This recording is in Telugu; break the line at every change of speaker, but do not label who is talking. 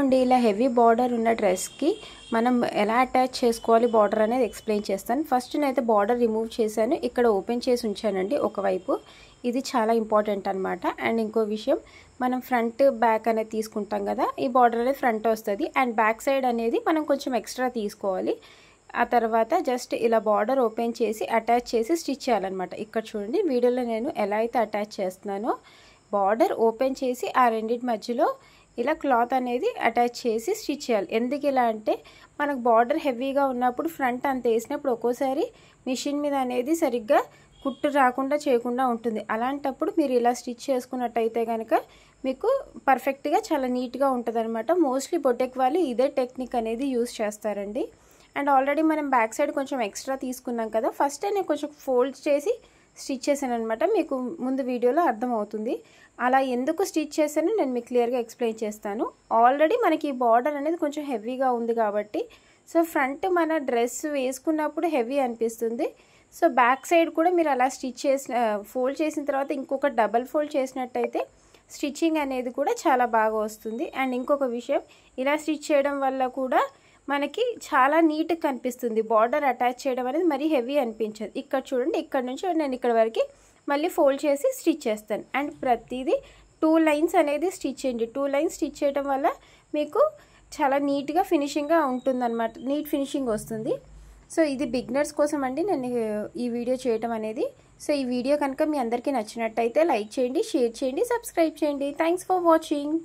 ఇదిగోండి ఇలా హెవీ బార్డర్ ఉన్న డ్రెస్కి మనం ఎలా అటాచ్ చేసుకోవాలి బార్డర్ అనేది ఎక్స్ప్లెయిన్ చేస్తాను. ఫస్ట్ నేనైతే బార్డర్ రిమూవ్ చేశాను, ఇక్కడ ఓపెన్ చేసి ఉంచానండి ఒకవైపు. ఇది చాలా ఇంపార్టెంట్ అనమాట. అండ్ ఇంకో విషయం, మనం ఫ్రంట్ బ్యాక్ అనేది తీసుకుంటాం కదా, ఈ బార్డర్ అనేది ఫ్రంట్ వస్తుంది అండ్ బ్యాక్ సైడ్ అనేది మనం కొంచెం ఎక్స్ట్రా తీసుకోవాలి. ఆ తర్వాత జస్ట్ ఇలా బార్డర్ ఓపెన్ చేసి అటాచ్ చేసి స్టిచ్ చేయాలన్నమాట. ఇక్కడ చూడండి వీడియోలో నేను ఎలా అయితే అటాచ్ చేస్తున్నానో, బార్డర్ ఓపెన్ చేసి ఆ రెండింటి మధ్యలో ఇలా క్లాత్ అనేది అటాచ్ చేసి స్టిచ్ చేయాలి. ఎందుకు ఇలా అంటే, మనకు బార్డర్ హెవీగా ఉన్నప్పుడు ఫ్రంట్ అంత వేసినప్పుడు ఒక్కోసారి మిషన్ మీద అనేది సరిగ్గా కుట్టు రాకుండా చేయకుండా ఉంటుంది. అలాంటప్పుడు మీరు ఇలా స్టిచ్ చేసుకున్నట్టయితే కనుక మీకు పర్ఫెక్ట్గా చాలా నీట్గా ఉంటుంది అనమాట. మోస్ట్లీ బొటెక్ వాళ్ళు ఇదే టెక్నిక్ అనేది యూస్ చేస్తారండి. అండ్ ఆల్రెడీ మనం బ్యాక్ సైడ్ కొంచెం ఎక్స్ట్రా తీసుకున్నాం కదా, ఫస్ట్ నేను కొంచెం ఫోల్డ్ చేసి స్టిచ్ చేశాను అనమాట. మీకు ముందు వీడియోలో అర్థమవుతుంది. అలా ఎందుకు స్టిచ్ చేశానో నేను మీకు క్లియర్గా ఎక్స్ప్లెయిన్ చేస్తాను. ఆల్రెడీ మనకి ఈ బార్డర్ అనేది కొంచెం హెవీగా ఉంది కాబట్టి, సో ఫ్రంట్ మన డ్రెస్ వేసుకున్నప్పుడు హెవీ అనిపిస్తుంది. సో బ్యాక్ సైడ్ కూడా మీరు అలా స్టిచ్ చేసిన ఫోల్డ్ చేసిన తర్వాత ఇంకొక డబల్ ఫోల్డ్ చేసినట్టయితే స్టిచ్చింగ్ అనేది కూడా చాలా బాగా వస్తుంది. అండ్ ఇంకొక విషయం, ఇలా స్టిచ్ చేయడం వల్ల కూడా మనకి చాలా నీట్గా కనిపిస్తుంది. బార్డర్ అటాచ్ చేయడం అనేది మరీ హెవీ అనిపించదు. ఇక్కడ చూడండి, ఇక్కడ నుంచి నేను ఇక్కడ వరకు మళ్ళీ ఫోల్డ్ చేసి స్టిచ్ చేస్తాను. అండ్ ప్రతిదీ 2 లైన్స్ అనేది స్టిచ్ చేయండి. 2 లైన్స్ స్టిచ్ చేయడం వల్ల మీకు చాలా నీట్గా ఫినిషింగ్గా ఉంటుందన్నమాట, నీట్ ఫినిషింగ్ వస్తుంది. సో ఇది బిగినర్స్ కోసం అండి నేను ఈ వీడియో చేయడం అనేది. సో ఈ వీడియో కనుక మీ అందరికీ నచ్చినట్టయితే లైక్ చేయండి, షేర్ చేయండి, సబ్స్క్రైబ్ చేయండి. Thanks for watching.